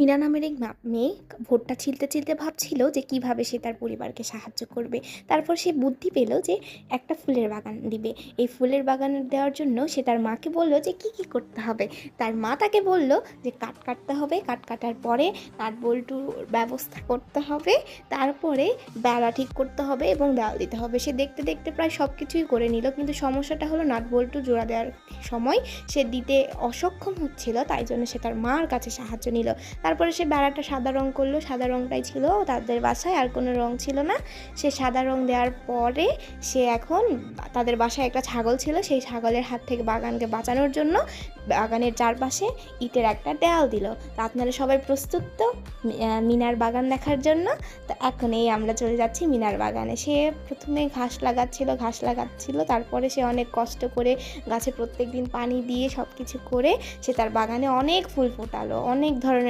মীরা নামের এক মেয়ে ভুট্টা ছিলতে ভাবছিল যে কিভাবে সে তার পরিবারকে সাহায্য করবে। তারপর সে বুদ্ধি পেল যে একটা ফুলের বাগান দিবে। এই ফুলের বাগান দেওয়ার জন্য সে তার মাকে বলল যে কি করতে হবে। তার মা তাকে বলল যে কাঠ কাটতে হবে, কাঠ কাটার পরে নাট বল্টুর ব্যবস্থা করতে হবে, তারপরে বেড়া ঠিক করতে হবে এবং দেওয়াল দিতে হবে। সে দেখতে দেখতে প্রায় সব কিছুই করে নিল, কিন্তু সমস্যাটা হলো নাট বল্টু জোড়া দেওয়ার সময় সে দিতে অসক্ষম হচ্ছিল, তাই জন্য সে তার মার কাছে সাহায্য নিল। তারপরে সে বেড়াটা সাদা রং করলো, সাদা রংটাই ছিল তাদের বাসায়, আর কোনো রং ছিল না। সে সাদা রং দেওয়ার পরে সে এখন তাদের বাসায় একটা ছাগল ছিল, সেই ছাগলের হাত থেকে বাগানকে বাঁচানোর জন্য বাগানের চারপাশে ইটের একটা দেয়াল দিল। তা আপনারা সবাই প্রস্তুত তো মিনার বাগান দেখার জন্য? তো এখন আমরা চলে যাচ্ছি মিনার বাগানে। সে প্রথমে ঘাস লাগাচ্ছিল, তারপরে সে অনেক কষ্ট করে গাছে প্রত্যেক দিন পানি দিয়ে সব কিছু করে সে তার বাগানে অনেক ফুল ফোটালো, অনেক ধরনের